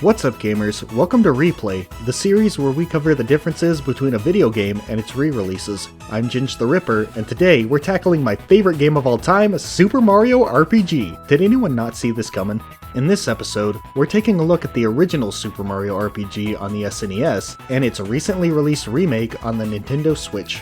What's up gamers, welcome to Replay, the series where we cover the differences between a video game and its re-releases. I'm Ginge the Ripper, and today we're tackling my favorite game of all time, Super Mario RPG. Did anyone not see this coming? In this episode, we're taking a look at the original Super Mario RPG on the SNES, and its recently released remake on the Nintendo Switch.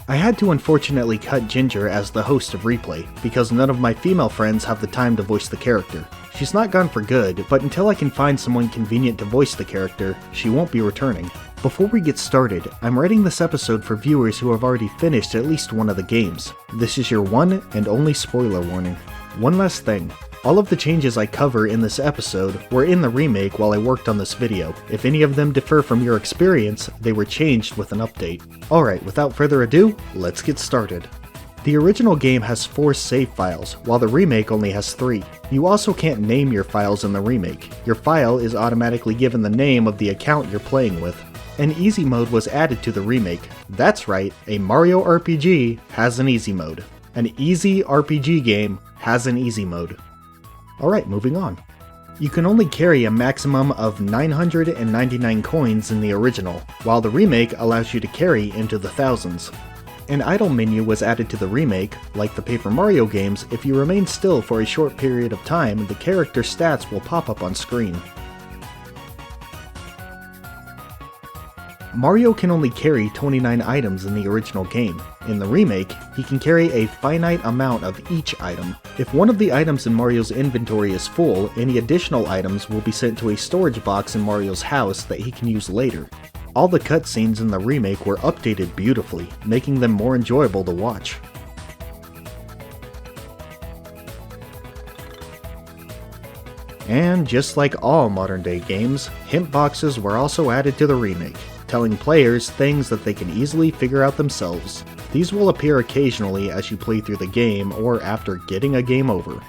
I had to unfortunately cut Ginge as the host of Replay, because none of my female friends have the time to voice the character. She's not gone for good, but until I can find someone convenient to voice the character, she won't be returning. Before we get started, I'm writing this episode for viewers who have already finished at least one of the games. This is your one and only spoiler warning. One last thing. All of the changes I cover in this episode were in the remake while I worked on this video. If any of them differ from your experience, they were changed with an update. Alright, without further ado, let's get started. The original game has 4 save files, while the remake only has 3. You also can't name your files in the remake. Your file is automatically given the name of the account you're playing with. An easy mode was added to the remake. That's right, a Mario RPG has an easy mode. An easy RPG game has an easy mode. Alright, moving on. You can only carry a maximum of 999 coins in the original, while the remake allows you to carry into the thousands. An idle menu was added to the remake. Like the Paper Mario games, if you remain still for a short period of time, the character stats will pop up on screen. Mario can only carry 29 items in the original game. In the remake, he can carry a finite amount of each item. If one of the items in Mario's inventory is full, any additional items will be sent to a storage box in Mario's house that he can use later. All the cutscenes in the remake were updated beautifully, making them more enjoyable to watch. And just like all modern day games, hint boxes were also added to the remake, telling players things that they can easily figure out themselves. These will appear occasionally as you play through the game or after getting a game over.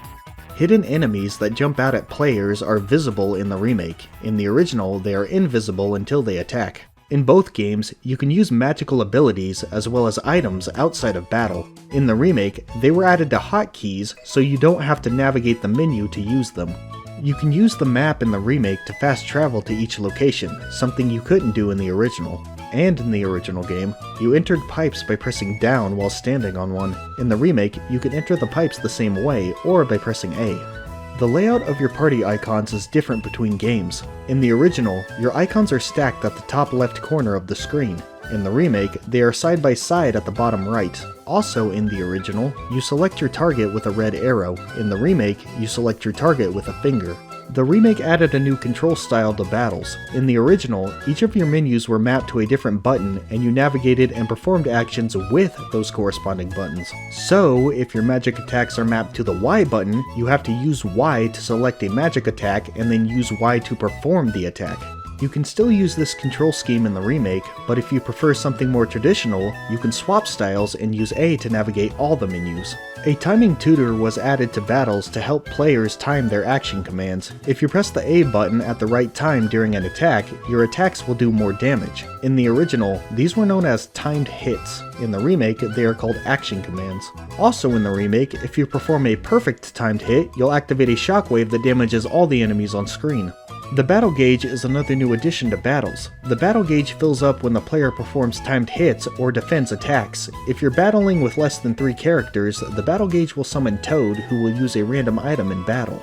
Hidden enemies that jump out at players are visible in the remake. In the original, they are invisible until they attack. In both games, you can use magical abilities as well as items outside of battle. In the remake, they were added to hotkeys so you don't have to navigate the menu to use them. You can use the map in the remake to fast travel to each location, something you couldn't do in the original. And in the original game, you entered pipes by pressing down while standing on one. In the remake, you can enter the pipes the same way, or by pressing A. The layout of your party icons is different between games. In the original, your icons are stacked at the top left corner of the screen. In the remake, they are side by side at the bottom right. Also in the original, you select your target with a red arrow. In the remake, you select your target with a finger. The remake added a new control style to battles. In the original, each of your menus were mapped to a different button and you navigated and performed actions with those corresponding buttons. So, if your magic attacks are mapped to the Y button, you have to use Y to select a magic attack and then use Y to perform the attack. You can still use this control scheme in the remake, but if you prefer something more traditional, you can swap styles and use A to navigate all the menus. A timing tutor was added to battles to help players time their action commands. If you press the A button at the right time during an attack, your attacks will do more damage. In the original, these were known as timed hits. In the remake, they are called action commands. Also in the remake, if you perform a perfect timed hit, you'll activate a shockwave that damages all the enemies on screen. The battle gauge is another new addition to battles. The battle gauge fills up when the player performs timed hits or defends attacks. If you're battling with less than 3 characters, the battle gauge will summon Toad, who will use a random item in battle.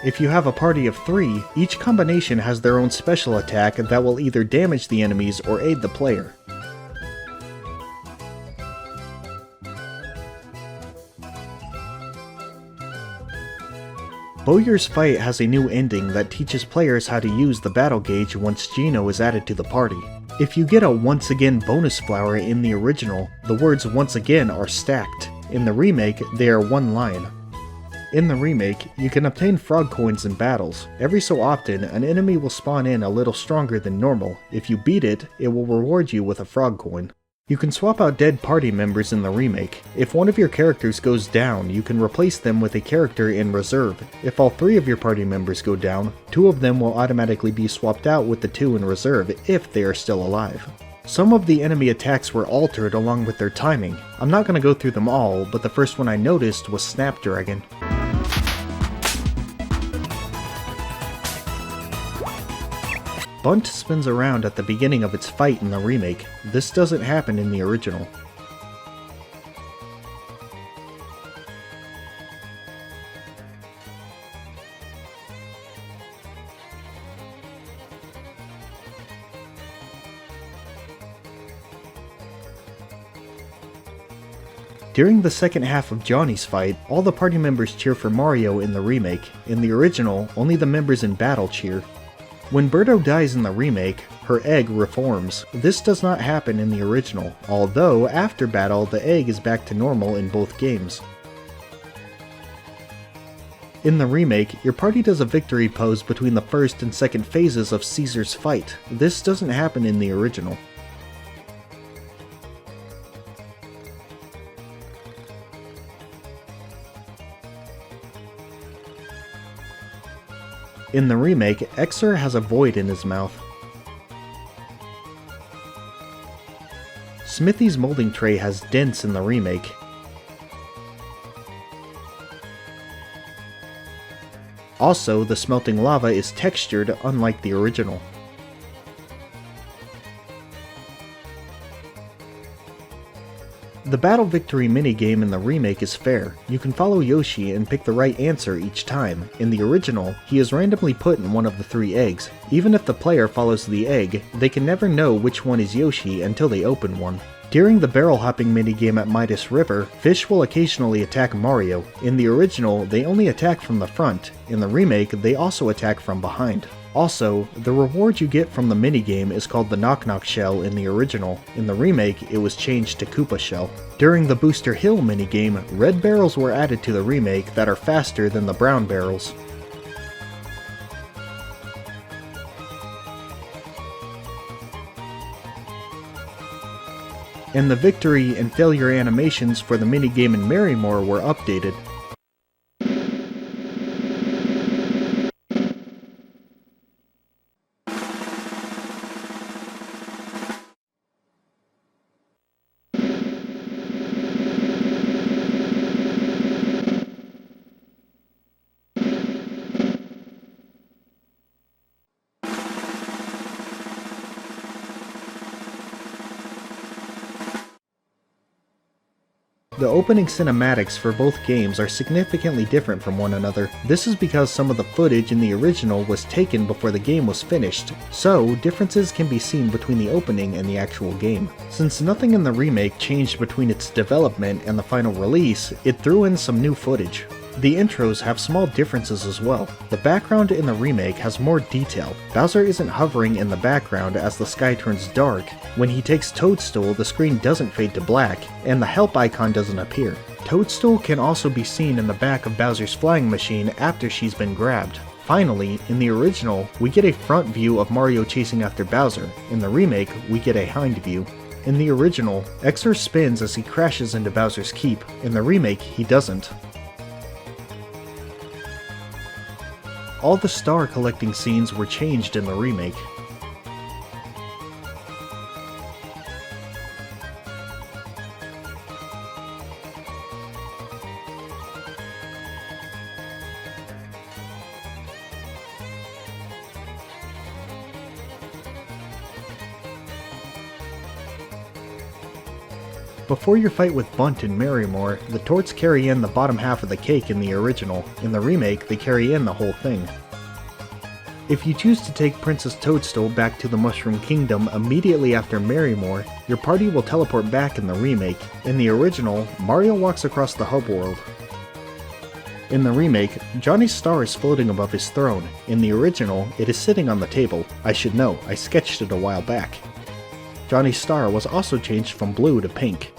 If you have a party of 3, each combination has their own special attack that will either damage the enemies or aid the player. Bowyer's Fight has a new ending that teaches players how to use the battle gauge once Gino is added to the party. If you get a once again bonus flower in the original, the words once again are stacked. In the remake, they are one line. In the remake, you can obtain frog coins in battles. Every so often, an enemy will spawn in a little stronger than normal. If you beat it, it will reward you with a frog coin. You can swap out dead party members in the remake. If one of your characters goes down, you can replace them with a character in reserve. If all 3 of your party members go down, 2 of them will automatically be swapped out with the 2 in reserve if they are still alive. Some of the enemy attacks were altered along with their timing. I'm not going to go through them all, but the first one I noticed was Snapdragon. Bunt spins around at the beginning of its fight in the remake. This doesn't happen in the original. During the second half of Johnny's fight, all the party members cheer for Mario in the remake. In the original, only the members in battle cheer. When Birdo dies in the remake, her egg reforms. This does not happen in the original, although after battle the egg is back to normal in both games. In the remake, your party does a victory pose between the first and second phases of Caesar's fight. This doesn't happen in the original. In the remake, Exer has a void in his mouth. Smithy's molding tray has dents in the remake. Also, the smelting lava is textured, unlike the original. The Battle Victory minigame in the remake is fair. You can follow Yoshi and pick the right answer each time. In the original, he is randomly put in one of the 3 eggs. Even if the player follows the egg, they can never know which one is Yoshi until they open one. During the barrel hopping minigame at Midas River, fish will occasionally attack Mario. In the original, they only attack from the front. In the remake, they also attack from behind. Also, the reward you get from the minigame is called the Knock Knock Shell in the original. In the remake, it was changed to Koopa Shell. During the Booster Hill minigame, red barrels were added to the remake that are faster than the brown barrels. And the victory and failure animations for the minigame in Marrymore were updated. The opening cinematics for both games are significantly different from one another. This is because some of the footage in the original was taken before the game was finished, so differences can be seen between the opening and the actual game. Since nothing in the remake changed between its development and the final release, it threw in some new footage. The intros have small differences as well. The background in the remake has more detail. Bowser isn't hovering in the background as the sky turns dark. When he takes Toadstool, the screen doesn't fade to black, and the help icon doesn't appear. Toadstool can also be seen in the back of Bowser's flying machine after she's been grabbed. Finally, in the original, we get a front view of Mario chasing after Bowser. In the remake, we get a hind view. In the original, Exer spins as he crashes into Bowser's Keep. In the remake, he doesn't. All the star collecting scenes were changed in the remake. Before your fight with Bunt in Marrymore, the Torts carry in the bottom half of the cake in the original. In the remake, they carry in the whole thing. If you choose to take Princess Toadstool back to the Mushroom Kingdom immediately after Marrymore, your party will teleport back in the remake. In the original, Mario walks across the hub world. In the remake, Johnny's star is floating above his throne. In the original, it is sitting on the table. I should know, I sketched it a while back. Johnny's star was also changed from blue to pink.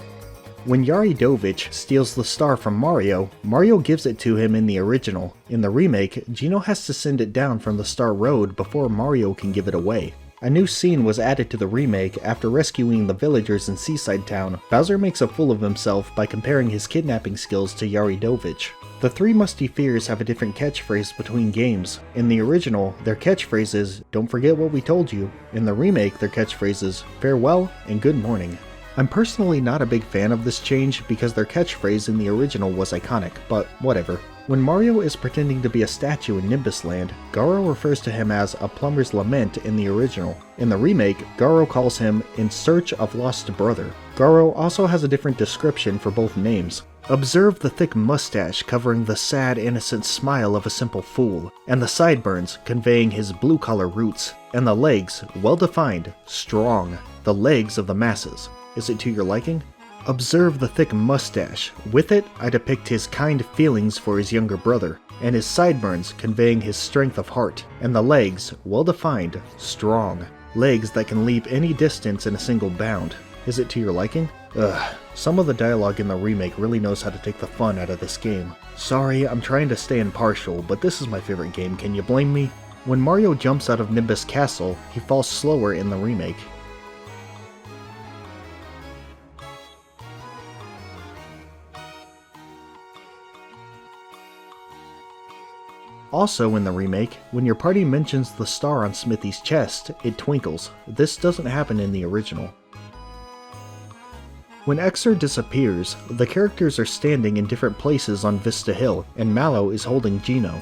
When Yaridovich steals the star from Mario, Mario gives it to him in the original. In the remake, Gino has to send it down from the Star Road before Mario can give it away. A new scene was added to the remake after rescuing the villagers in Seaside Town. Bowser makes a fool of himself by comparing his kidnapping skills to Yaridovich. The three Musketeers have a different catchphrase between games. In the original, their catchphrase is, "Don't forget what we told you." In the remake, their catchphrase is, "Farewell and good morning." I'm personally not a big fan of this change because their catchphrase in the original was iconic, but whatever. When Mario is pretending to be a statue in Nimbus Land, Garo refers to him as a plumber's lament in the original. In the remake, Garo calls him in search of lost brother. Garo also has a different description for both names. Observe the thick mustache covering the sad, innocent smile of a simple fool, and the sideburns conveying his blue-collar roots, and the legs, well-defined, strong, the legs of the masses. Is it to your liking? Observe the thick mustache. With it, I depict his kind feelings for his younger brother, and his sideburns conveying his strength of heart, and the legs, well-defined, strong, legs that can leap any distance in a single bound. Is it to your liking? Ugh, some of the dialogue in the remake really knows how to take the fun out of this game. Sorry, I'm trying to stay impartial, but this is my favorite game, can you blame me? When Mario jumps out of Nimbus Castle, he falls slower in the remake. Also in the remake, when your party mentions the star on Smithy's chest, it twinkles. This doesn't happen in the original. When Exer disappears, the characters are standing in different places on Vista Hill, and Mallow is holding Gino.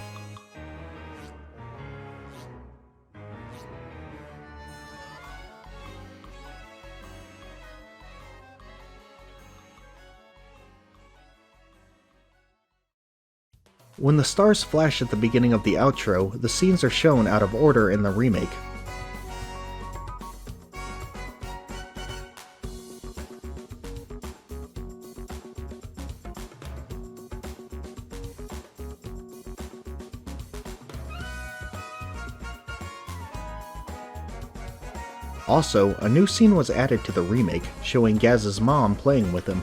When the stars flash at the beginning of the outro, the scenes are shown out of order in the remake. Also, a new scene was added to the remake, showing Gaz's mom playing with him.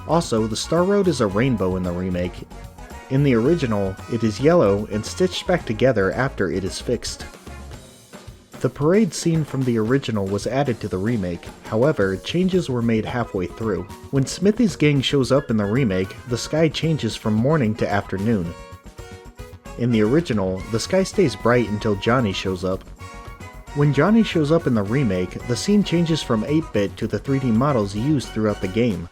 Also, the Star Road is a rainbow in the remake. In the original, it is yellow and stitched back together after it is fixed. The parade scene from the original was added to the remake, however, changes were made halfway through. When Smithy's gang shows up in the remake, the sky changes from morning to afternoon. In the original, the sky stays bright until Johnny shows up. When Johnny shows up in the remake, the scene changes from 8-bit to the 3D models used throughout the game.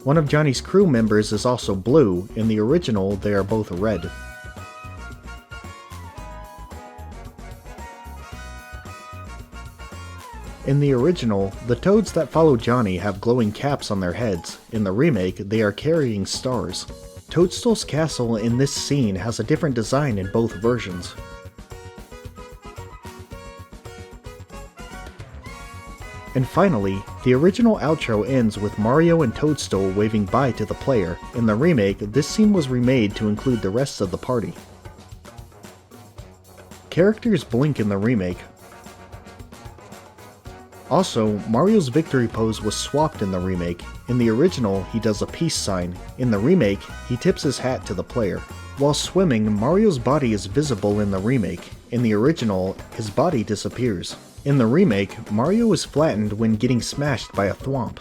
One of Johnny's crew members is also blue, in the original they are both red. In the original, the toads that follow Johnny have glowing caps on their heads. In the remake, they are carrying stars. Toadstool's castle in this scene has a different design in both versions. And finally, the original outro ends with Mario and Toadstool waving bye to the player. In the remake, this scene was remade to include the rest of the party. Characters blink in the remake. Also, Mario's victory pose was swapped in the remake. In the original, he does a peace sign. In the remake, he tips his hat to the player. While swimming, Mario's body is visible in the remake. In the original, his body disappears. In the remake, Mario is flattened when getting smashed by a thwomp.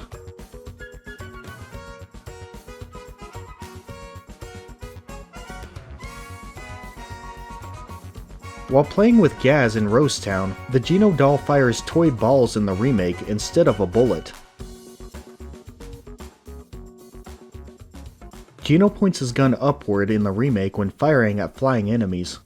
While playing with Gaz in Rose Town, the Geno doll fires toy balls in the remake instead of a bullet. Geno points his gun upward in the remake when firing at flying enemies.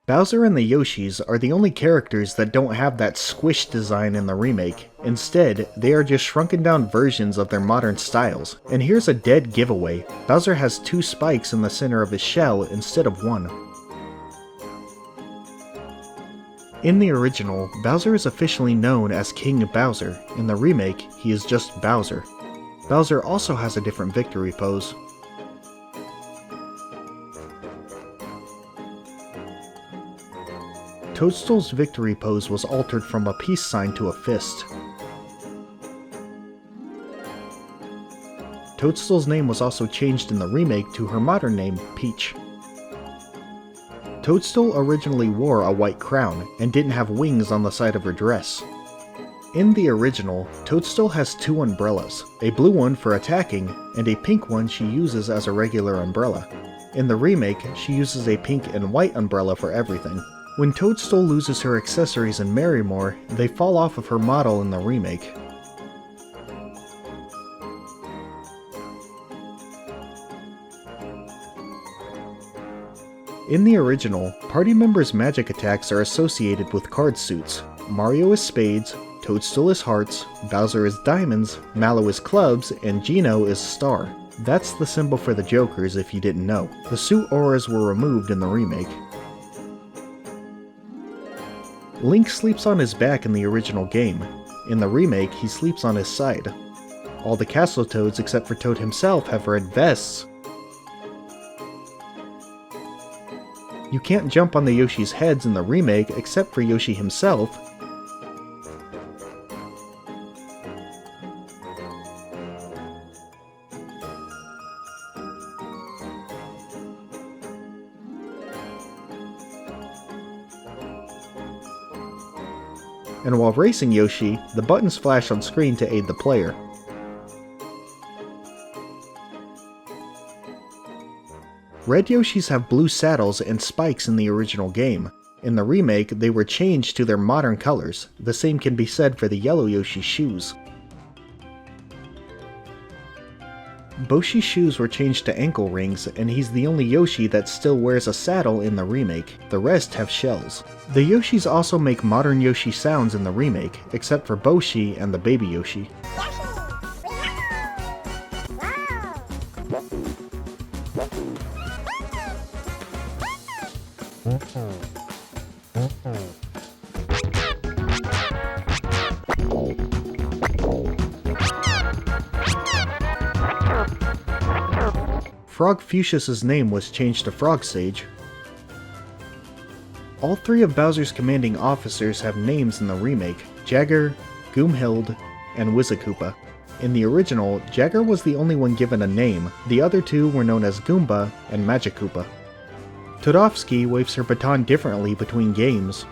Bowser and the Yoshis are the only characters that don't have that squish design in the remake. Instead, they are just shrunken down versions of their modern styles. And here's a dead giveaway. Bowser has 2 spikes in the center of his shell instead of 1. In the original, Bowser is officially known as King Bowser. In the remake, he is just Bowser. Bowser also has a different victory pose. Toadstool's victory pose was altered from a peace sign to a fist. Toadstool's name was also changed in the remake to her modern name, Peach. Toadstool originally wore a white crown and didn't have wings on the side of her dress. In the original, Toadstool has two umbrellas, a blue one for attacking and a pink one she uses as a regular umbrella. In the remake, she uses a pink and white umbrella for everything. When Toadstool loses her accessories in Marrymore, they fall off of her model in the remake. In the original, party members' magic attacks are associated with card suits. Mario is spades, Toadstool is hearts, Bowser is diamonds, Mallow is clubs, and Gino is star. That's the symbol for the Jokers if you didn't know. The suit auras were removed in the remake. Link sleeps on his back in the original game. In the remake, he sleeps on his side. All the Castle Toads except for Toad himself have red vests. You can't jump on the Yoshi's heads in the remake except for Yoshi himself. And while racing Yoshi, the buttons flash on screen to aid the player. Red Yoshis have blue saddles and spikes in the original game. In the remake, they were changed to their modern colors. The same can be said for the yellow Yoshi shoes. Boshi's shoes were changed to ankle rings, and he's the only Yoshi that still wears a saddle in the remake. The rest have shells. The Yoshis also make modern Yoshi sounds in the remake, except for Boshi and the baby Yoshi. Frog Fuchsia's name was changed to Frog Sage. All three of Bowser's commanding officers have names in the remake: Jagger, Goomhild, and Wizakoopa. In the original, Jagger was the only one given a name, the other two were known as Goomba and Magikoopa. Toadofsky waves her baton differently between games.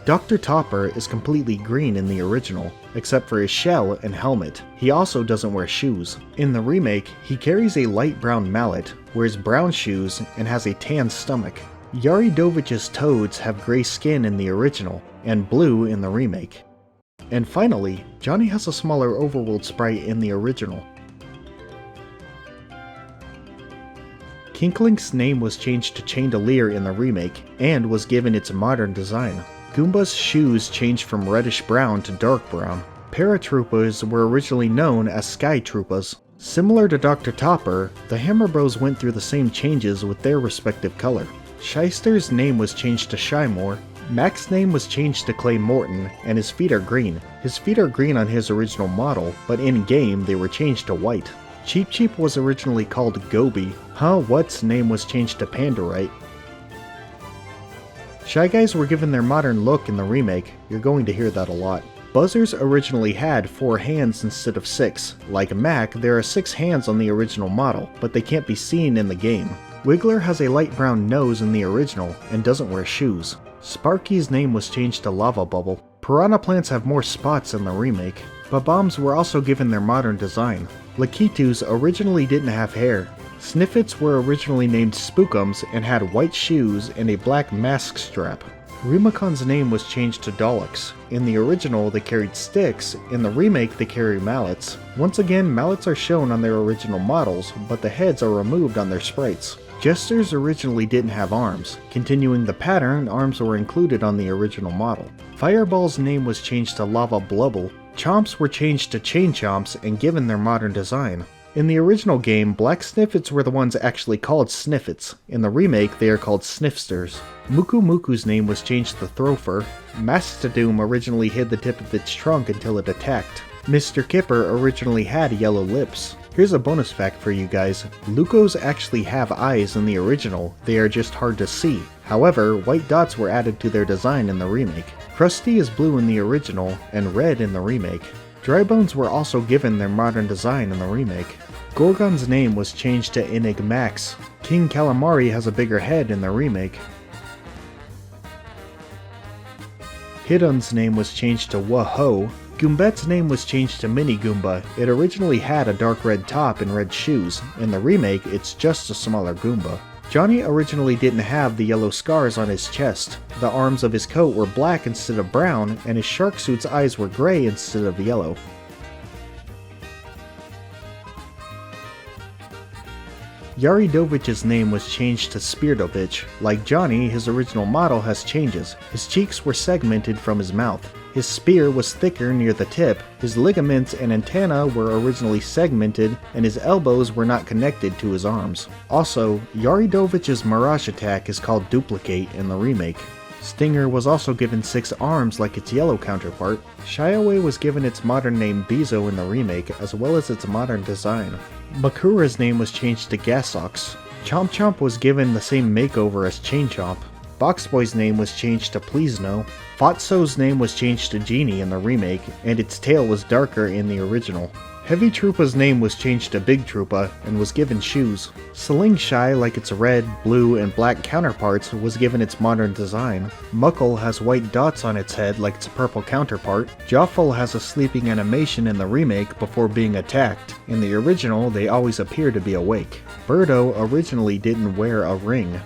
Dr. Topper is completely green in the original, except for his shell and helmet. He also doesn't wear shoes. In the remake, he carries a light brown mallet, wears brown shoes, and has a tan stomach. Yaridovich's toads have gray skin in the original, and blue in the remake. And finally, Johnny has a smaller overworld sprite in the original. Kinklink's name was changed to Chandelier in the remake, and was given its modern design. Goomba's shoes changed from reddish brown to dark brown. Paratroopas were originally known as Sky Troopas. Similar to Dr. Topper, the Hammer Bros went through the same changes with their respective color. Shyster's name was changed to Shymore. Mac's name was changed to Clay Morton, and his feet are green. His feet are green on his original model, but in-game they were changed to white. Cheep Cheep was originally called Goby. What's name was changed to Pandorite. Shy Guys were given their modern look in the remake. You're going to hear that a lot. Buzzers originally had 4 hands instead of 6. Like Mac, there are 6 hands on the original model, but they can't be seen in the game. Wiggler has a light brown nose in the original, and doesn't wear shoes. Sparky's name was changed to Lava Bubble. Piranha Plants have more spots in the remake. Bob-ombs were also given their modern design. Lakitus originally didn't have hair. Sniffits were originally named Spookums and had white shoes and a black mask strap. Rimacon's name was changed to Daleks. In the original, they carried sticks. In the remake, they carry mallets. Once again, mallets are shown on their original models, but the heads are removed on their sprites. Jesters originally didn't have arms. Continuing the pattern, arms were included on the original model. Fireball's name was changed to Lava Blubble. Chomps were changed to Chain Chomps and given their modern design. In the original game, black Sniffits were the ones actually called Sniffits. In the remake, they are called Sniffsters. Muku Muku's name was changed to Throfer. Mastadoom originally hid the tip of its trunk until it attacked. Mr. Kipper originally had yellow lips. Here's a bonus fact for you guys. Lucos actually have eyes in the original, they are just hard to see. However, white dots were added to their design in the remake. Krusty is blue in the original, and red in the remake. Drybones were also given their modern design in the remake. Gorgon's name was changed to Enigmax. King Calamari has a bigger head in the remake. Hiddon's name was changed to Whoa-Ho. Goombette's name was changed to Mini Goomba. It originally had a dark red top and red shoes. In the remake, it's just a smaller Goomba. Johnny originally didn't have the yellow scars on his chest. The arms of his coat were black instead of brown, and his shark suit's eyes were gray instead of yellow. Yaridovich's name was changed to Spirdovich. Like Johnny, his original model has changes. His cheeks were segmented from his mouth. His spear was thicker near the tip, his ligaments and antennae were originally segmented, and his elbows were not connected to his arms. Also, Yaridovich's Mirage attack is called Duplicate in the remake. Stinger was also given 6 arms like its yellow counterpart. Shiaway was given its modern name Bezo in the remake, as well as its modern design. Makura's name was changed to Gasox. Chomp Chomp was given the same makeover as Chain Chomp. Box Boy's name was changed to Please No. Fatso's name was changed to Genie in the remake, and its tail was darker in the original. Heavy Troopa's name was changed to Big Troopa and was given shoes. Sling Shy, like its red, blue, and black counterparts, was given its modern design. Muckle has white dots on its head like its purple counterpart. Joffle has a sleeping animation in the remake before being attacked. In the original, they always appear to be awake. Birdo originally didn't wear a ring.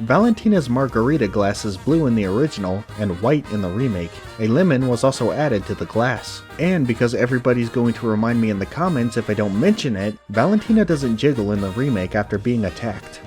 Valentina's margarita glass is blue in the original and white in the remake. A lemon was also added to the glass. And because everybody's going to remind me in the comments if I don't mention it, Valentina doesn't jiggle in the remake after being attacked.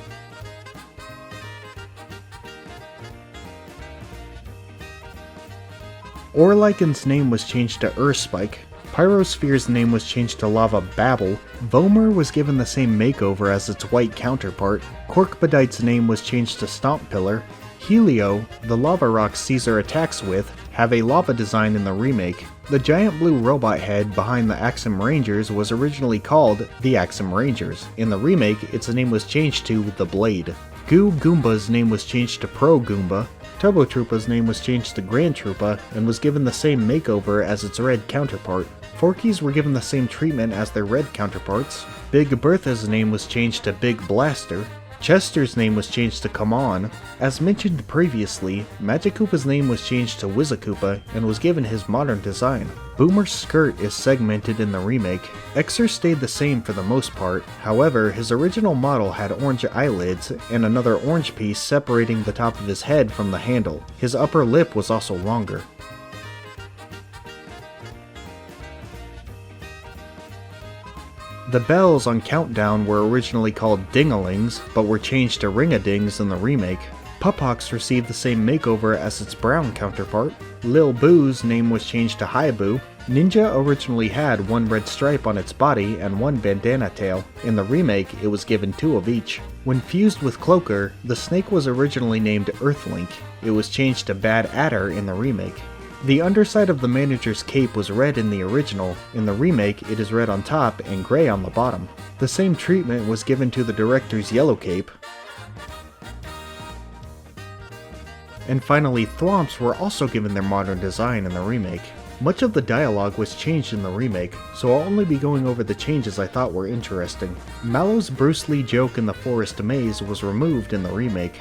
Orlycan's name was changed to Urspike. Pyrosphere's name was changed to Lava Babble. Vomer was given the same makeover as its white counterpart. Corkbadite's name was changed to Stomp Pillar. Helio, the lava rocks Caesar attacks with, have a lava design in the remake. The giant blue robot head behind the Axum Rangers was originally called the Axum Rangers. In the remake, its name was changed to The Blade. Goo Goomba's name was changed to Pro Goomba. Turbo Troopa's name was changed to Grand Troopa and was given the same makeover as its red counterpart. Forkies were given the same treatment as their red counterparts. Big Bertha's name was changed to Big Blaster. Chester's name was changed to Come On. As mentioned previously, Magikoopa's name was changed to Wizakoopa and was given his modern design. Boomer's skirt is segmented in the remake. Exer stayed the same for the most part, however his original model had orange eyelids and another orange piece separating the top of his head from the handle. His upper lip was also longer. The bells on Countdown were originally called Dingalings, but were changed to Ring-a-Dings in the remake. Pupox received the same makeover as its brown counterpart. Lil Boo's name was changed to Haibu. Ninja originally had one red stripe on its body and one bandana tail. In the remake, it was given 2 of each. When fused with Cloaker, the snake was originally named Earthlink. It was changed to Bad Adder in the remake. The underside of the manager's cape was red in the original. In the remake, it is red on top and gray on the bottom. The same treatment was given to the director's yellow cape. And finally, Thwomps were also given their modern design in the remake. Much of the dialogue was changed in the remake, so I'll only be going over the changes I thought were interesting. Mallow's Bruce Lee joke in the forest maze was removed in the remake.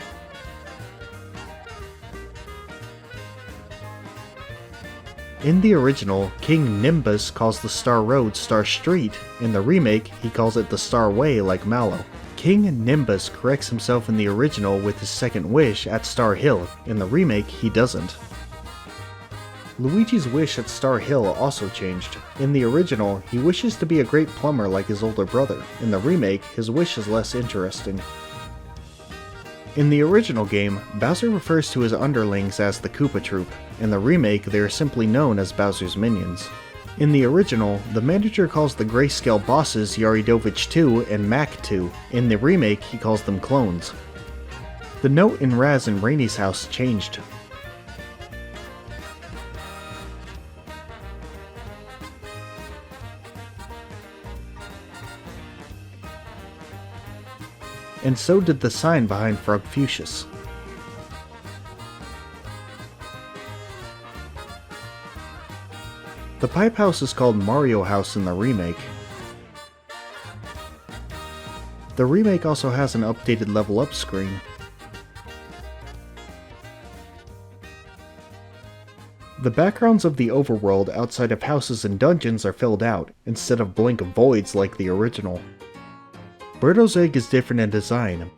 In the original, King Nimbus calls the Star Road Star Street. In the remake, he calls it the Star Way like Mallow. King Nimbus corrects himself in the original with his second wish at Star Hill. In the remake, he doesn't. Luigi's wish at Star Hill also changed. In the original, he wishes to be a great plumber like his older brother. In the remake, his wish is less interesting. In the original game, Bowser refers to his underlings as the Koopa Troop. In the remake, they are simply known as Bowser's minions. In the original, the manager calls the Grayscale bosses Yaridovich 2 and Mac 2. In the remake, he calls them clones. The note in Raz and Rainy's house changed. and so did the sign behind Frogfucius. The pipe house is called Mario House in the remake. The remake also has an updated level up screen. The backgrounds of the overworld outside of houses and dungeons are filled out, instead of blank voids like the original. Birdo's egg is different in design.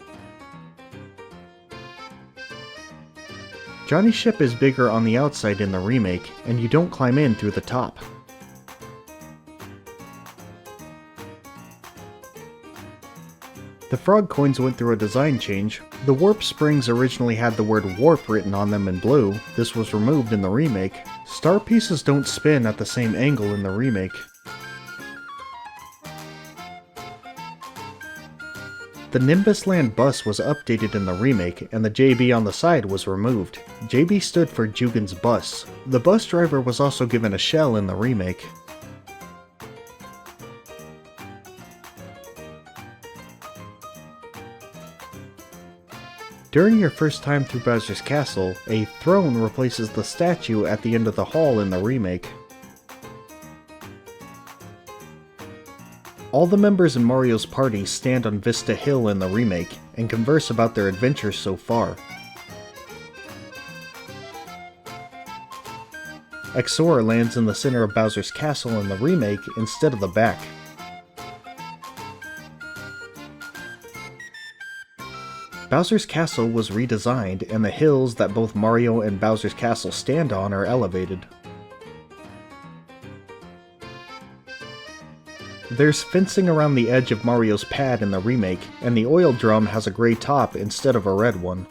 Johnny's ship is bigger on the outside in the remake, and you don't climb in through the top. The frog coins went through a design change. The warp springs originally had the word warp written on them in blue. This was removed in the remake. Star pieces don't spin at the same angle in the remake. The Nimbus Land bus was updated in the remake, and the JB on the side was removed. JB stood for Jugin's bus. The bus driver was also given a shell in the remake. During your first time through Bowser's Castle, a throne replaces the statue at the end of the hall in the remake. All the members in Mario's party stand on Vista Hill in the remake, and converse about their adventures so far. Exor lands in the center of Bowser's Castle in the remake instead of the back. Bowser's Castle was redesigned, and the hills that both Mario and Bowser's Castle stand on are elevated. There's fencing around the edge of Mario's pad in the remake, and the oil drum has a gray top instead of a red one.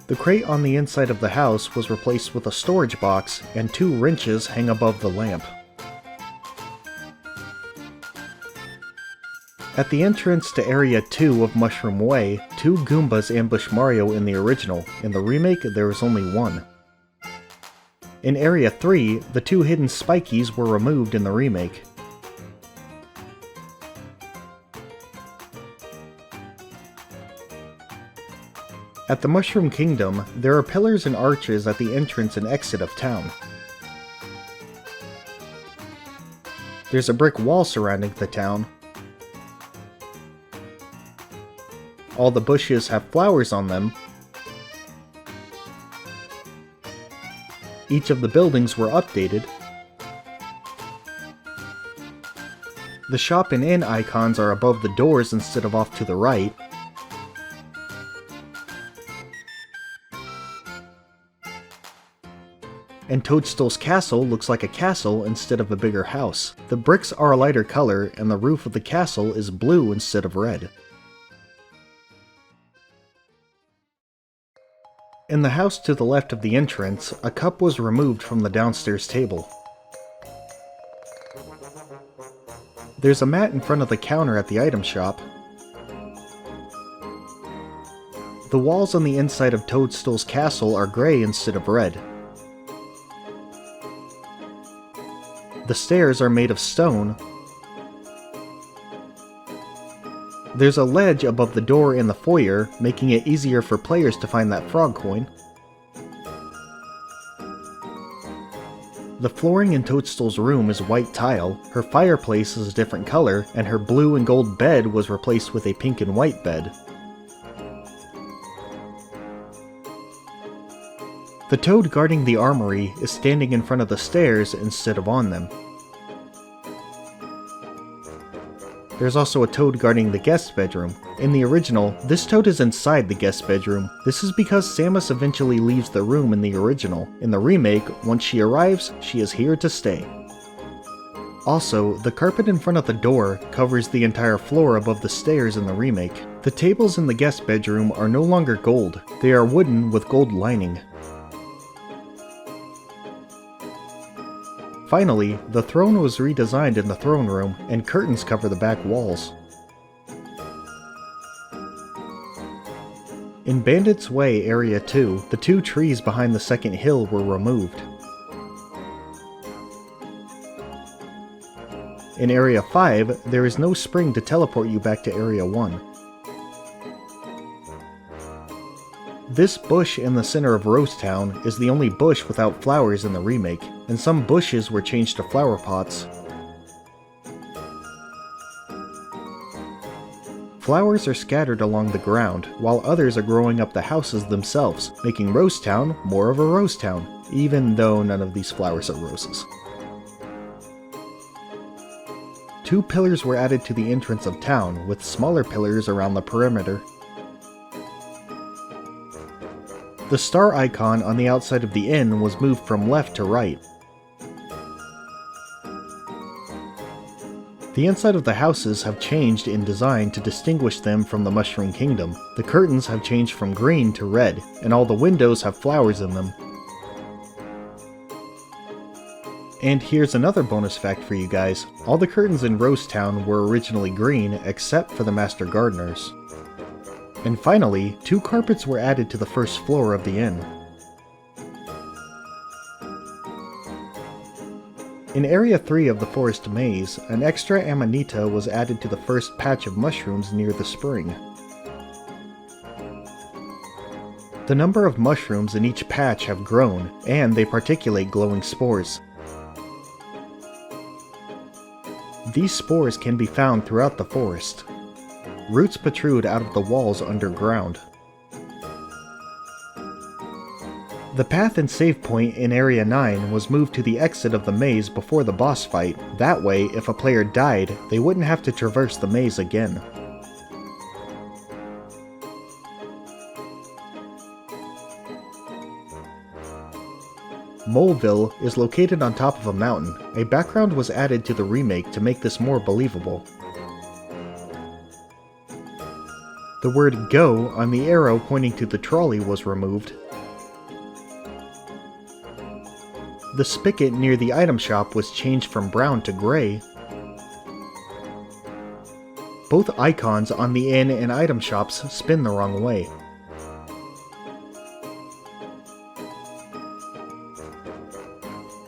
The crate on the inside of the house was replaced with a storage box, and 2 wrenches hang above the lamp. At the entrance to Area 2 of Mushroom Way, 2 Goombas ambush Mario in the original. In the remake, there was only 1. In Area 3, the 2 hidden spikies were removed in the remake. At the Mushroom Kingdom, there are pillars and arches at the entrance and exit of town. There's a brick wall surrounding the town. All the bushes have flowers on them. Each of the buildings were updated. The shop and inn icons are above the doors instead of off to the right. And Toadstool's castle looks like a castle instead of a bigger house. The bricks are a lighter color, and the roof of the castle is blue instead of red. In the house to the left of the entrance, a cup was removed from the downstairs table. There's a mat in front of the counter at the item shop. The walls on the inside of Toadstool's castle are gray instead of red. The stairs are made of stone. There's a ledge above the door in the foyer, making it easier for players to find that frog coin. The flooring in Toadstool's room is white tile, her fireplace is a different color, and her blue and gold bed was replaced with a pink and white bed. The toad guarding the armory is standing in front of the stairs instead of on them. There's also a toad guarding the guest bedroom. In the original, this toad is inside the guest bedroom. This is because Samus eventually leaves the room in the original. In the remake, once she arrives, she is here to stay. Also, the carpet in front of the door covers the entire floor above the stairs in the remake. The tables in the guest bedroom are no longer gold. They are wooden with gold lining. Finally, the throne was redesigned in the throne room, and curtains cover the back walls. In Bandit's Way Area 2, the 2 trees behind the second hill were removed. In Area 5, there is no spring to teleport you back to Area 1. This bush in the center of Rose Town is the only bush without flowers in the remake, and some bushes were changed to flower pots. Flowers are scattered along the ground, while others are growing up the houses themselves, making Rose Town more of a rose town, even though none of these flowers are roses. 2 pillars were added to the entrance of town, with smaller pillars around the perimeter. The star icon on the outside of the inn was moved from left to right. The inside of the houses have changed in design to distinguish them from the Mushroom Kingdom. The curtains have changed from green to red, and all the windows have flowers in them. And here's another bonus fact for you guys. All the curtains in Rose Town were originally green, except for the Master Gardeners. And finally, 2 carpets were added to the first floor of the inn. In Area 3 of the Forest Maze, an extra amanita was added to the first patch of mushrooms near the spring. The number of mushrooms in each patch have grown, and they particulate glowing spores. These spores can be found throughout the forest. Roots protrude out of the walls underground. The path and save point in Area 9 was moved to the exit of the maze before the boss fight. That way, if a player died, they wouldn't have to traverse the maze again. Moleville is located on top of a mountain. A background was added to the remake to make this more believable. The word "Go" on the arrow pointing to the trolley was removed. The spigot near the item shop was changed from brown to gray. Both icons on the inn and item shops spin the wrong way.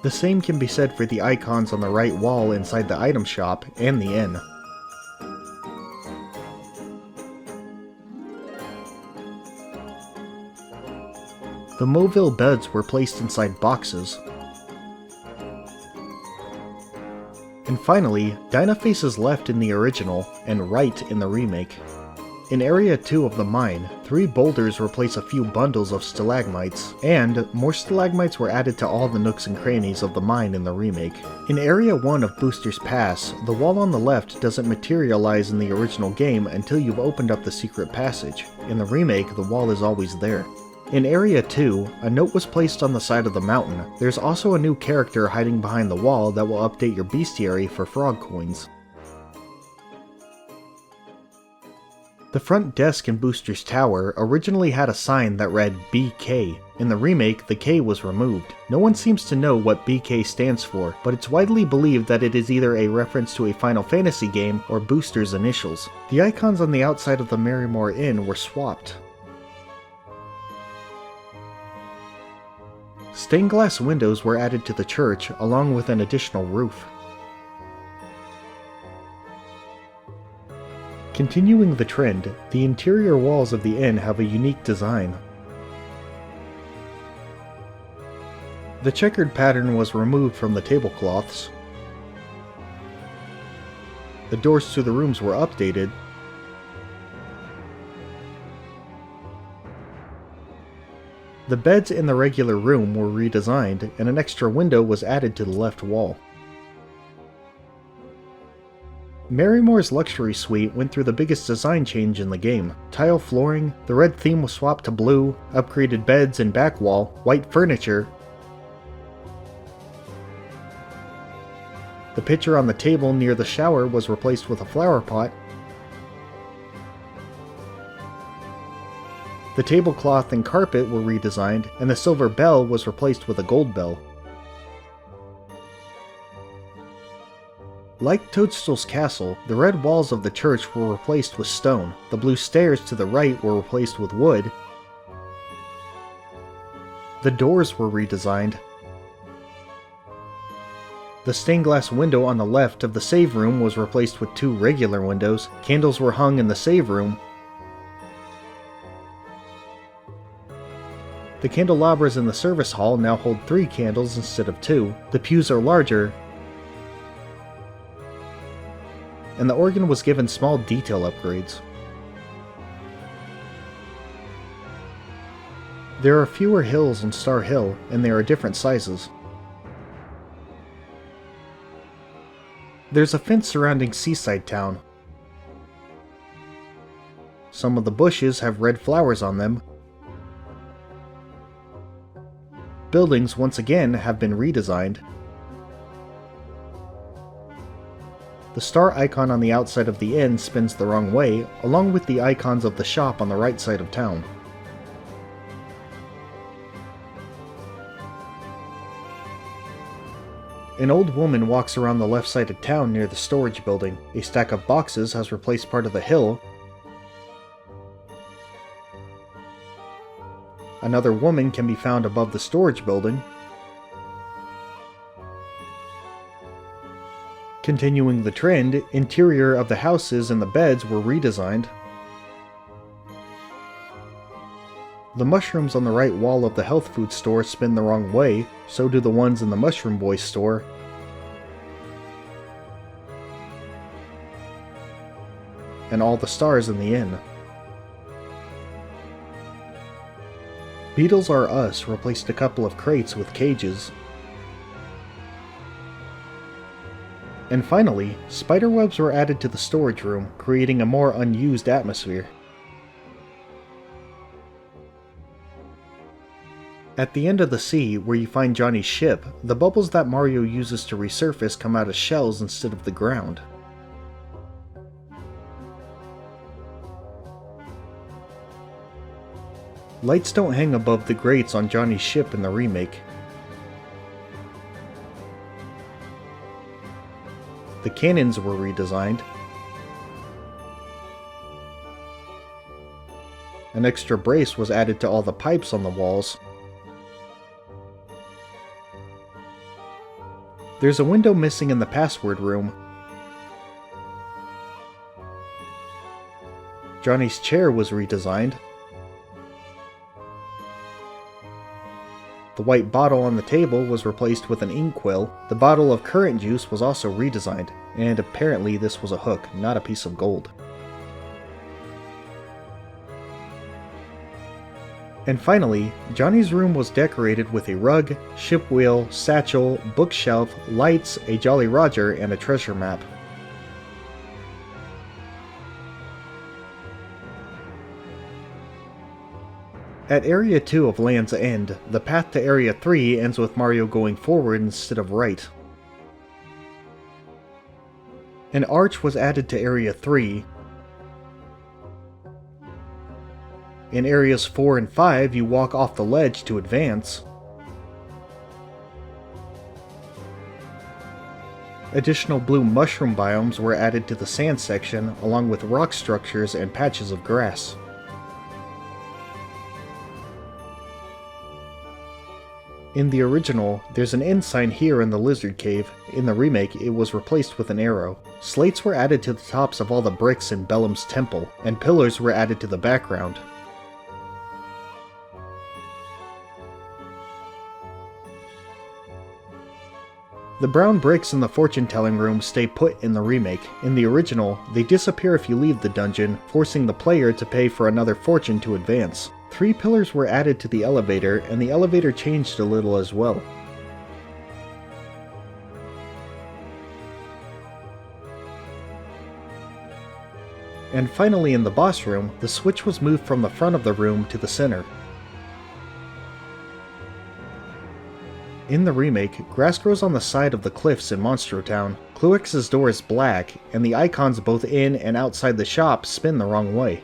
The same can be said for the icons on the right wall inside the item shop and the inn. The Moleville beds were placed inside boxes. And finally, Dinah faces left in the original and right in the remake. In Area 2 of the mine, 3 boulders replace a few bundles of stalagmites, and more stalagmites were added to all the nooks and crannies of the mine in the remake. In Area 1 of Booster's Pass, the wall on the left doesn't materialize in the original game until you've opened up the secret passage. In the remake, the wall is always there. In Area 2, a note was placed on the side of the mountain. There's also a new character hiding behind the wall that will update your bestiary for frog coins. The front desk in Booster's Tower originally had a sign that read BK. In the remake, the K was removed. No one seems to know what BK stands for, but it's widely believed that it is either a reference to a Final Fantasy game or Booster's initials. The icons on the outside of the Merrymore Inn were swapped. Stained glass windows were added to the church, along with an additional roof. Continuing the trend, the interior walls of the inn have a unique design. The checkered pattern was removed from the tablecloths. The doors to the rooms were updated. The beds in the regular room were redesigned, and an extra window was added to the left wall. Merrymore's luxury suite went through the biggest design change in the game. Tile flooring, the red theme was swapped to blue, upgraded beds and back wall, white furniture. The pitcher on the table near the shower was replaced with a flower pot. The tablecloth and carpet were redesigned, and the silver bell was replaced with a gold bell. Like Toadstool's castle, the red walls of the church were replaced with stone. The blue stairs to the right were replaced with wood. The doors were redesigned. The stained glass window on the left of the save room was replaced with 2 regular windows, candles were hung in the save room. The candelabras in the service hall now hold 3 candles instead of 2, the pews are larger, and the organ was given small detail upgrades. There are fewer hills on Star Hill, and they are different sizes. There's a fence surrounding Seaside Town. Some of the bushes have red flowers on them. Buildings once again have been redesigned. The star icon on the outside of the inn spins the wrong way, along with the icons of the shop on the right side of town. An old woman walks around the left side of town near the storage building. A stack of boxes has replaced part of the hill. Another woman can be found above the storage building. Continuing the trend, interior of the houses and the beds were redesigned. The mushrooms on the right wall of the health food store spin the wrong way, so do the ones in the Mushroom Boy store. And all the stars in the inn. Beetles R Us replaced a couple of crates with cages. And finally, spiderwebs were added to the storage room, creating a more unused atmosphere. At the end of the sea, where you find Johnny's ship, the bubbles that Mario uses to resurface come out as shells instead of the ground. Lights don't hang above the grates on Johnny's ship in the remake. The cannons were redesigned. An extra brace was added to all the pipes on the walls. There's a window missing in the password room. Johnny's chair was redesigned. The white bottle on the table was replaced with an inkwell. The bottle of currant juice was also redesigned, and apparently this was a hook, not a piece of gold. And finally, Johnny's room was decorated with a rug, ship wheel, satchel, bookshelf, lights, a Jolly Roger, and a treasure map. At Area 2 of Land's End, the path to Area 3 ends with Mario going forward instead of right. An arch was added to Area 3. In Areas 4 and 5, you walk off the ledge to advance. Additional blue mushroom biomes were added to the sand section, along with rock structures and patches of grass. In the original, there's an inn sign here in the Lizard Cave. In the remake, it was replaced with an arrow. Slates were added to the tops of all the bricks in Bellum's temple, and pillars were added to the background. The brown bricks in the fortune-telling room stay put in the remake. In the original, they disappear if you leave the dungeon, forcing the player to pay for another fortune to advance. 3 pillars were added to the elevator, and the elevator changed a little as well. And finally in the boss room, the switch was moved from the front of the room to the center. In the remake, grass grows on the side of the cliffs in Monstro Town. Cluix's door is black, and the icons both in and outside the shop spin the wrong way.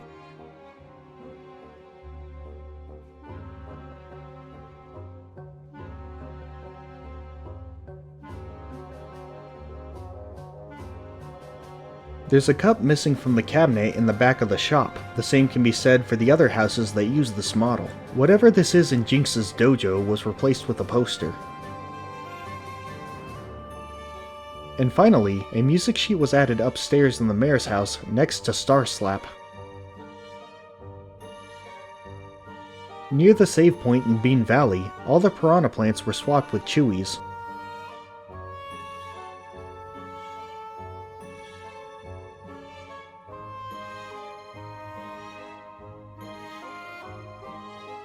There's a cup missing from the cabinet in the back of the shop. The same can be said for the other houses that use this model. Whatever this is in Jinx's dojo was replaced with a poster. And finally, a music sheet was added upstairs in the mayor's house next to Star Slap. Near the save point in Bean Valley, all the piranha plants were swapped with Chewies.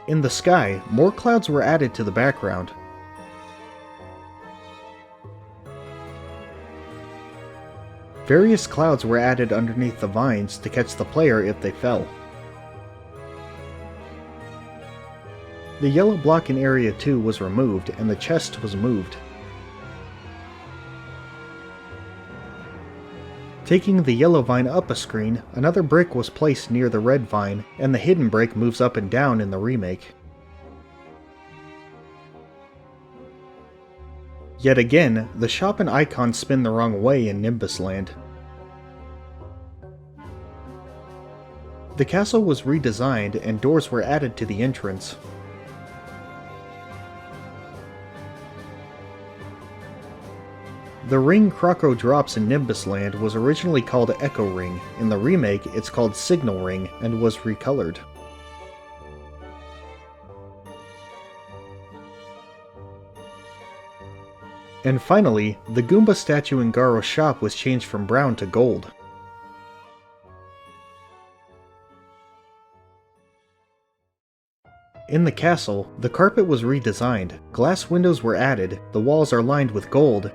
In the sky, more clouds were added to the background. Various clouds were added underneath the vines to catch the player if they fell. The yellow block in Area 2 was removed and the chest was moved. Taking the yellow vine up a screen, another brick was placed near the red vine, and the hidden brick moves up and down in the remake. Yet again, the shop and icons spin the wrong way in Nimbus Land. The castle was redesigned and doors were added to the entrance. The ring Croco drops in Nimbus Land was originally called Echo Ring. In the remake, it's called Signal Ring and was recolored. And finally, the Goomba statue in Garo's shop was changed from brown to gold. In the castle, the carpet was redesigned, glass windows were added, the walls are lined with gold,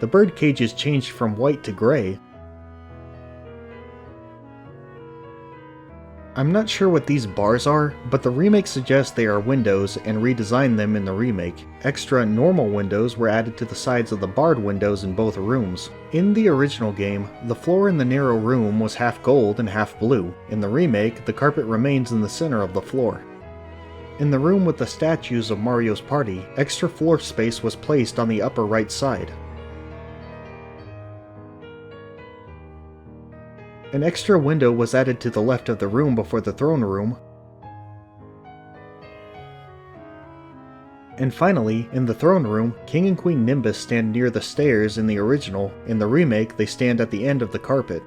the bird cages changed from white to gray. I'm not sure what these bars are, but the remake suggests they are windows and redesigned them in the remake. Extra normal windows were added to the sides of the barred windows in both rooms. In the original game, the floor in the narrow room was half gold and half blue. In the remake, the carpet remains in the center of the floor. In the room with the statues of Mario's party, extra floor space was placed on the upper right side. An extra window was added to the left of the room before the throne room. And finally, in the throne room, King and Queen Nimbus stand near the stairs in the original. In the remake, they stand at the end of the carpet.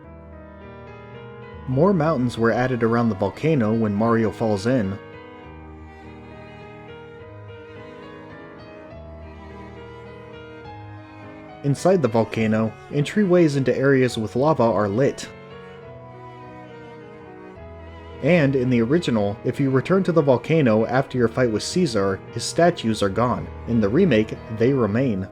More mountains were added around the volcano when Mario falls in. Inside the volcano, entryways into areas with lava are lit. And in the original, if you return to the volcano after your fight with Caesar, his statues are gone. In the remake, they remain.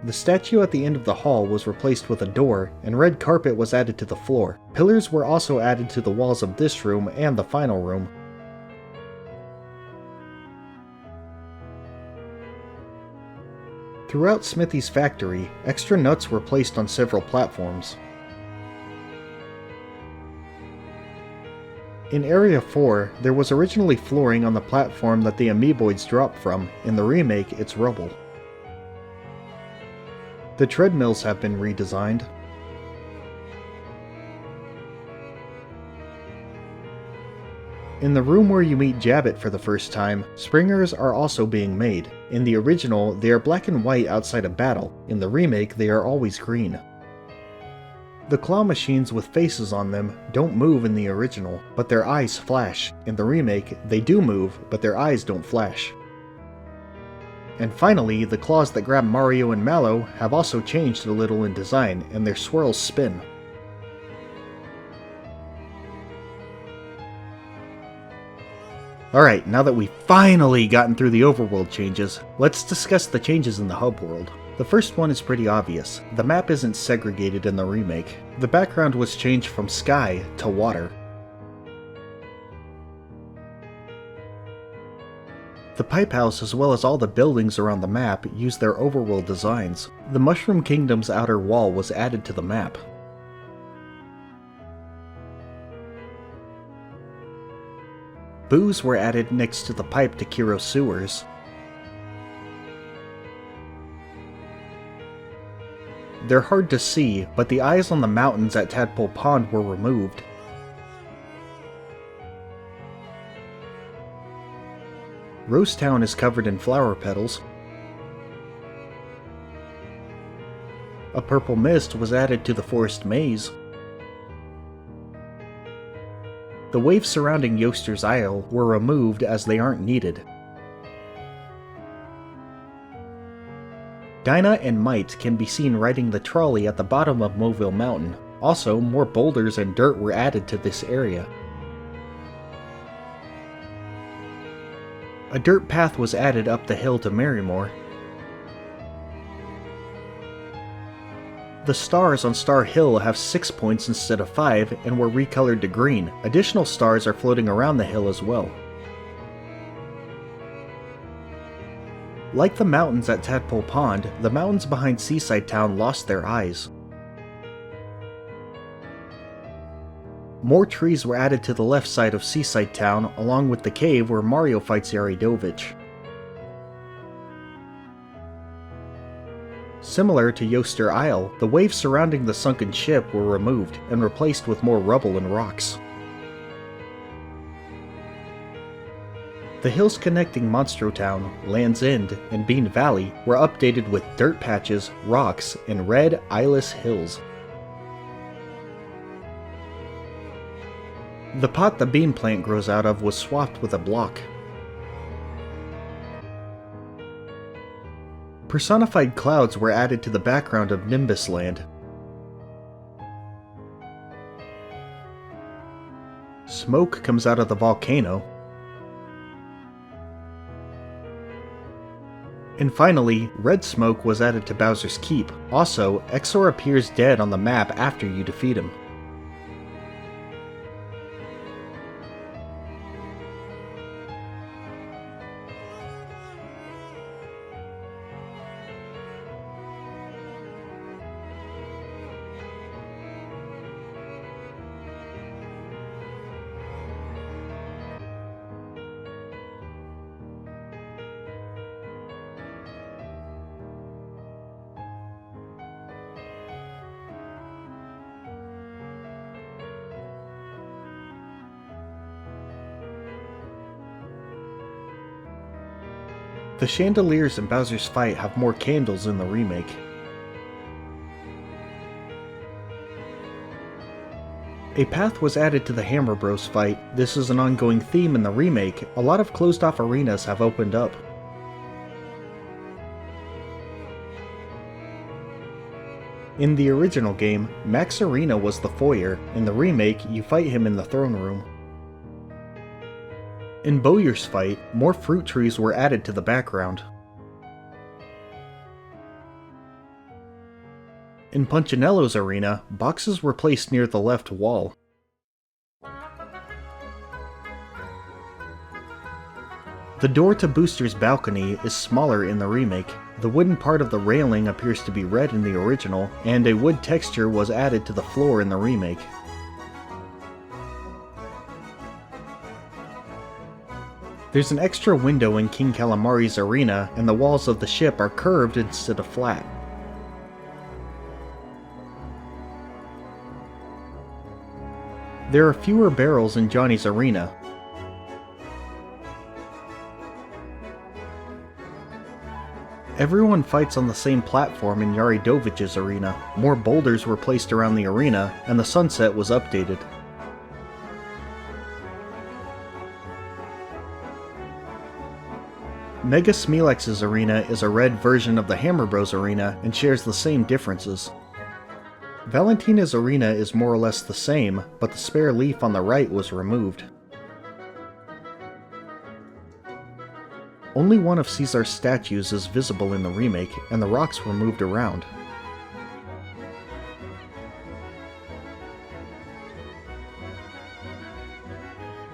The statue at the end of the hall was replaced with a door, and red carpet was added to the floor. Pillars were also added to the walls of this room and the final room. Throughout Smithy's factory, extra nuts were placed on several platforms. In Area 4, there was originally flooring on the platform that the Amiiboids dropped from. In the remake, it's rubble. The treadmills have been redesigned. In the room where you meet Jabbit for the first time, springers are also being made. In the original, they are black and white outside a battle. In the remake, they are always green. The claw machines with faces on them don't move in the original, but their eyes flash. In the remake, they do move, but their eyes don't flash. And finally, the claws that grab Mario and Mallow have also changed a little in design, and their swirls spin. Alright, now that we've finally gotten through the overworld changes, let's discuss the changes in the hub world. The first one is pretty obvious. The map isn't segregated in the remake. The background was changed from sky to water. The pipe house as well as all the buildings around the map use their overworld designs. The Mushroom Kingdom's outer wall was added to the map. Boos were added next to the pipe to Kiro's sewers. They're hard to see, but the eyes on the mountains at Tadpole Pond were removed. Rose Town is covered in flower petals. A purple mist was added to the forest maze. The waves surrounding Yoster's Isle were removed as they aren't needed. Dinah and Mite can be seen riding the trolley at the bottom of Mobile Mountain. Also, more boulders and dirt were added to this area. A dirt path was added up the hill to Marrymore. The stars on Star Hill have 6 points instead of 5 and were recolored to green. Additional stars are floating around the hill as well. Like the mountains at Tadpole Pond, the mountains behind Seaside Town lost their eyes. More trees were added to the left side of Seaside Town, along with the cave where Mario fights Yaridovich. Similar to Yoster Isle, the waves surrounding the sunken ship were removed and replaced with more rubble and rocks. The hills connecting Monstro Town, Land's End, and Bean Valley were updated with dirt patches, rocks, and red, eyeless hills. The pot the bean plant grows out of was swapped with a block. Personified clouds were added to the background of Nimbus Land. Smoke comes out of the volcano. And finally, red smoke was added to Bowser's Keep. Also, Exor appears dead on the map after you defeat him. The chandeliers in Bowser's fight have more candles in the remake. A path was added to the Hammer Bros fight. This is an ongoing theme in the remake. A lot of closed off arenas have opened up. In the original game, Max Arena was the foyer. In the remake, you fight him in the throne room. In Bowyer's fight, more fruit trees were added to the background. In Punchinello's arena, boxes were placed near the left wall. The door to Booster's balcony is smaller in the remake. The wooden part of the railing appears to be red in the original, and a wood texture was added to the floor in the remake. There's an extra window in King Calamari's arena, and the walls of the ship are curved instead of flat. There are fewer barrels in Johnny's arena. Everyone fights on the same platform in Yaridovich's arena. More boulders were placed around the arena, and the sunset was updated. Mega Smilex's arena is a red version of the Hammer Bros arena and shares the same differences. Valentina's arena is more or less the same, but the spare leaf on the right was removed. Only one of Caesar's statues is visible in the remake, and the rocks were moved around.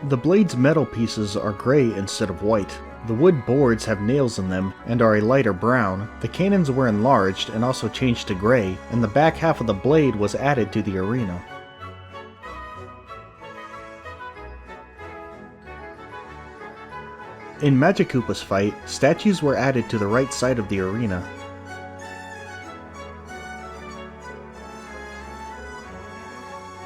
The blade's metal pieces are gray instead of white. The wood boards have nails in them and are a lighter brown. The cannons were enlarged and also changed to gray, and the back half of the blade was added to the arena. In Magikoopa's fight, statues were added to the right side of the arena.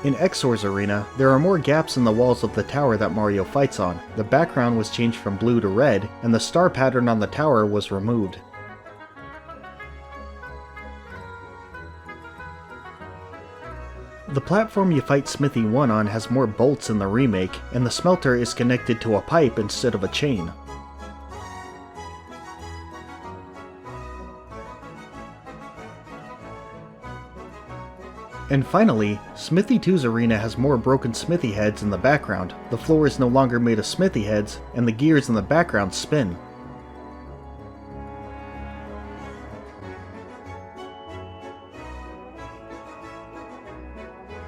In Exor's arena, there are more gaps in the walls of the tower that Mario fights on. The background was changed from blue to red, and the star pattern on the tower was removed. The platform you fight Smithy 1 on has more bolts in the remake, and the smelter is connected to a pipe instead of a chain. And finally, Smithy 2's arena has more broken smithy heads in the background. The floor is no longer made of smithy heads, and the gears in the background spin.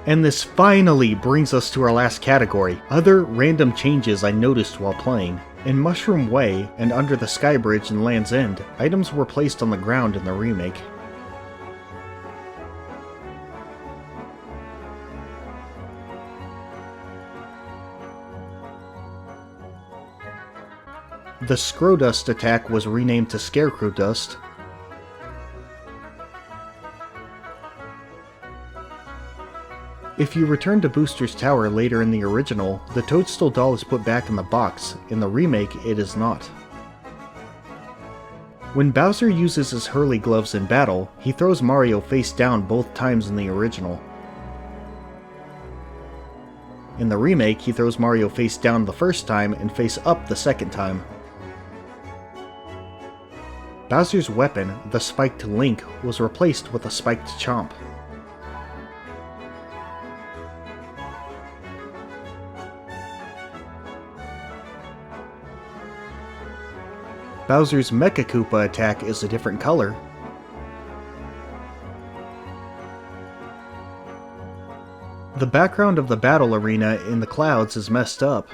And this finally brings us to our last category, other random changes I noticed while playing. In Mushroom Way and under the Sky Bridge in Land's End, items were placed on the ground in the remake. The Scrodust attack was renamed to Scarecrow Dust. If you return to Booster's Tower later in the original, the Toadstool doll is put back in the box. In the remake, it is not. When Bowser uses his Hurley gloves in battle, he throws Mario face down both times in the original. In the remake, he throws Mario face down the first time and face up the second time. Bowser's weapon, the spiked Link, was replaced with a spiked Chomp. Bowser's Mecha Koopa attack is a different color. The background of the battle arena in the clouds is messed up.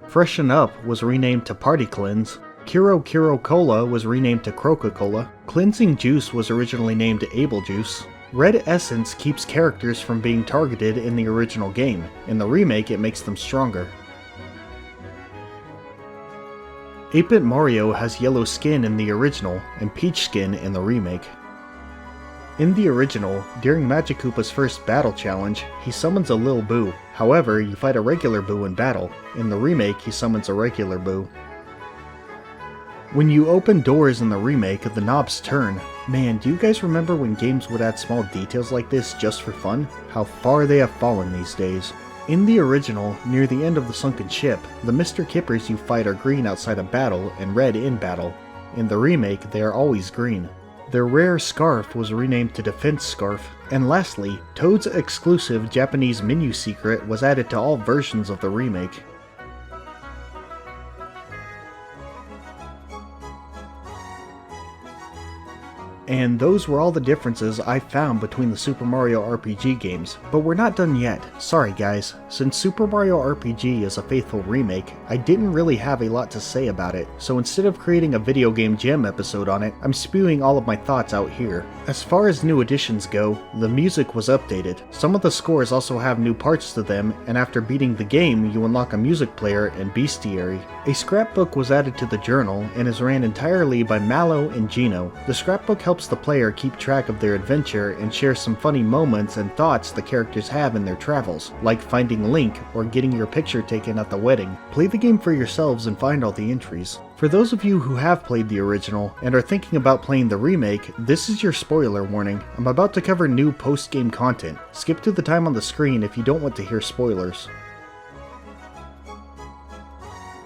Freshen Up was renamed to Party Cleanse. Kiro Kiro Cola was renamed to Croca-Cola. Cleansing Juice was originally named Able Juice. Red Essence keeps characters from being targeted in the original game. In the remake, it makes them stronger. 8-Bit Mario has yellow skin in the original and peach skin in the remake. In the original, during Magic Koopa's first battle challenge, he summons a Lil Boo. However, you fight a regular Boo in battle. In the remake, he summons a regular Boo. When you open doors in the remake, the knobs turn. Man, do you guys remember when games would add small details like this just for fun? How far they have fallen these days. In the original, near the end of the sunken ship, the Mr. Kippers you fight are green outside of battle and red in battle. In the remake, they are always green. Their rare scarf was renamed to Defense Scarf. And lastly, Toad's exclusive Japanese menu secret was added to all versions of the remake. And those were all the differences I found between the Super Mario RPG games. But we're not done yet. Sorry guys, since Super Mario RPG is a faithful remake, I didn't really have a lot to say about it, so instead of creating a video game jam episode on it, I'm spewing all of my thoughts out here. As far as new additions go, the music was updated. Some of the scores also have new parts to them, and after beating the game, you unlock a music player and bestiary. A scrapbook was added to the journal and is ran entirely by Mallow and Gino. The scrapbook helps the player keep track of their adventure and share some funny moments and thoughts the characters have in their travels, like finding Link or getting your picture taken at the wedding. Play the game for yourselves and find all the entries. For those of you who have played the original and are thinking about playing the remake, this is your spoiler warning. I'm about to cover new post-game content. Skip to the time on the screen if you don't want to hear spoilers.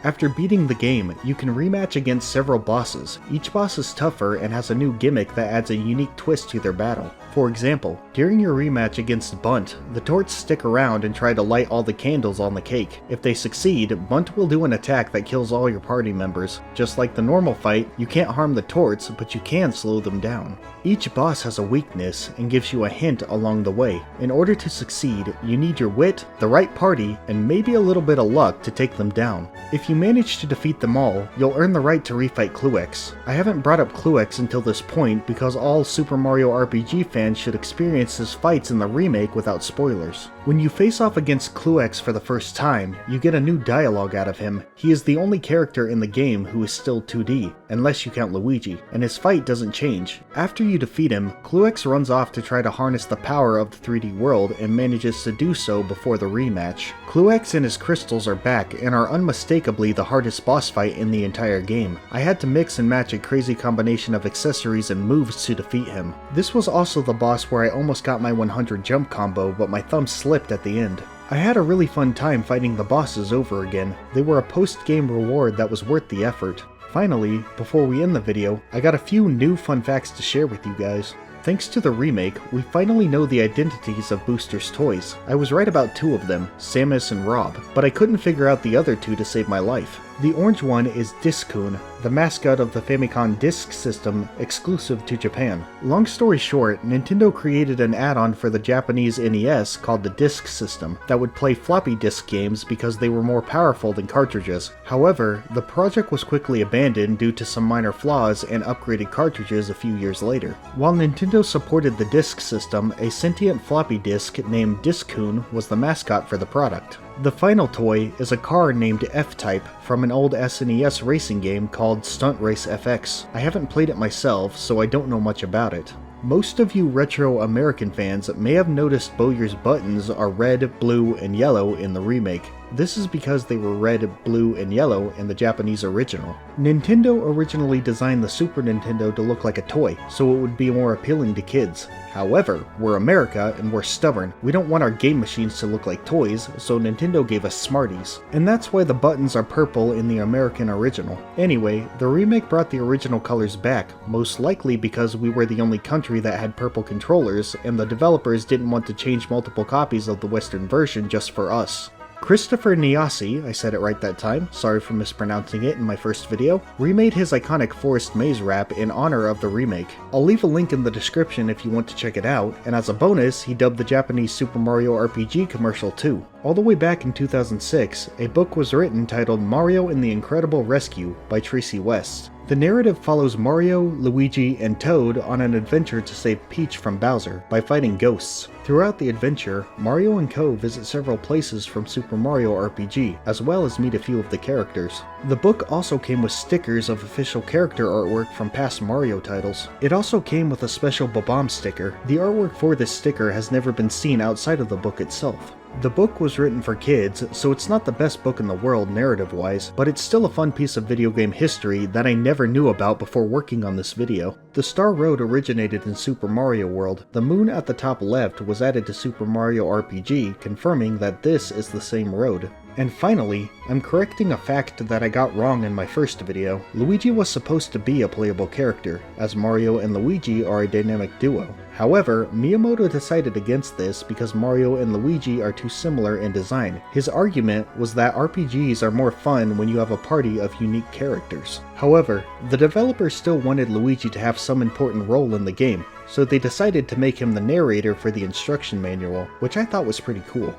After beating the game, you can rematch against several bosses. Each boss is tougher and has a new gimmick that adds a unique twist to their battle. For example, during your rematch against Bunt, the Torts stick around and try to light all the candles on the cake. If they succeed, Bunt will do an attack that kills all your party members. Just like the normal fight, you can't harm the Torts, but you can slow them down. Each boss has a weakness and gives you a hint along the way. In order to succeed, you need your wit, the right party, and maybe a little bit of luck to take them down. If If you manage to defeat them all, you'll earn the right to refight Cluex. I haven't brought up Cluex until this point because all Super Mario RPG fans should experience his fights in the remake without spoilers. When you face off against Cluex for the first time, you get a new dialogue out of him. He is the only character in the game who is still 2D, unless you count Luigi, and his fight doesn't change. After you defeat him, Cluex runs off to try to harness the power of the 3D world and manages to do so before the rematch. Cluex and his crystals are back and are unmistakably the hardest boss fight in the entire game. I had to mix and match a crazy combination of accessories and moves to defeat him. This was also the boss where I almost got my 100 jump combo, but my thumb slipped at the end. I had a really fun time fighting the bosses over again. They were a post-game reward that was worth the effort. Finally, before we end the video, I got a few new fun facts to share with you guys. Thanks to the remake, we finally know the identities of Booster's toys. I was right about 2 of them, Samus and Rob, but I couldn't figure out the other 2 to save my life. The orange one is Disc-kun, the mascot of the Famicom Disk System exclusive to Japan. Long story short, Nintendo created an add-on for the Japanese NES called the Disk System that would play floppy disk games because they were more powerful than cartridges. However, the project was quickly abandoned due to some minor flaws and upgraded cartridges a few years later. While Nintendo supported the Disk System, a sentient floppy disk named Disc-kun was the mascot for the product. The final toy is a car named F-Type from an old SNES racing game called Stunt Race FX. I haven't played it myself, so I don't know much about it. Most of you retro American fans may have noticed Bowyer's buttons are red, blue, and yellow in the remake. This is because they were red, blue, and yellow in the Japanese original. Nintendo originally designed the Super Nintendo to look like a toy, so it would be more appealing to kids. However, we're America and we're stubborn. We don't want our game machines to look like toys, so Nintendo gave us Smarties. And that's why the buttons are purple in the American original. Anyway, the remake brought the original colors back, most likely because we were the only country that had purple controllers, and the developers didn't want to change multiple copies of the Western version just for us. Christopher Niasi, I said it right that time, sorry for mispronouncing it in my first video, remade his iconic Forest Maze rap in honor of the remake. I'll leave a link in the description if you want to check it out, and as a bonus, he dubbed the Japanese Super Mario RPG commercial too. All the way back in 2006, a book was written titled Mario and the Incredible Rescue by Tracy West. The narrative follows Mario, Luigi, and Toad on an adventure to save Peach from Bowser by fighting ghosts. Throughout the adventure, Mario and Co visit several places from Super Mario RPG, as well as meet a few of the characters. The book also came with stickers of official character artwork from past Mario titles. It also came with a special Bob-omb sticker. The artwork for this sticker has never been seen outside of the book itself. The book was written for kids, so it's not the best book in the world narrative-wise, but it's still a fun piece of video game history that I never knew about before working on this video. The Star Road originated in Super Mario World. The moon at the top left was added to Super Mario RPG, confirming that this is the same road. And finally, I'm correcting a fact that I got wrong in my first video. Luigi was supposed to be a playable character, as Mario and Luigi are a dynamic duo. However, Miyamoto decided against this because Mario and Luigi are too similar in design. His argument was that RPGs are more fun when you have a party of unique characters. However, the developers still wanted Luigi to have some important role in the game, so they decided to make him the narrator for the instruction manual, which I thought was pretty cool.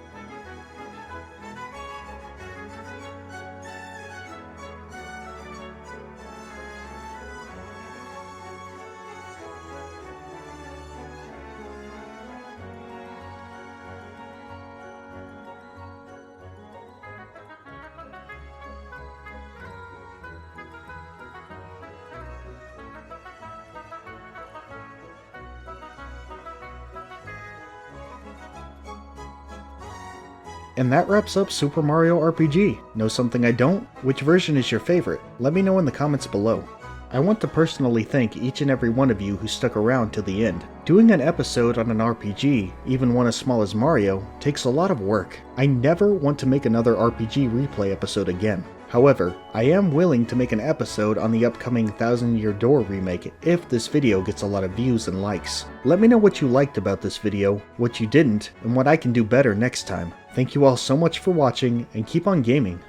And that wraps up Super Mario RPG. Know something I don't? Which version is your favorite? Let me know in the comments below. I want to personally thank each and every one of you who stuck around till the end. Doing an episode on an RPG, even one as small as Mario, takes a lot of work. I never want to make another RPG replay episode again. However, I am willing to make an episode on the upcoming Thousand Year Door remake if this video gets a lot of views and likes. Let me know what you liked about this video, what you didn't, and what I can do better next time. Thank you all so much for watching, and keep on gaming.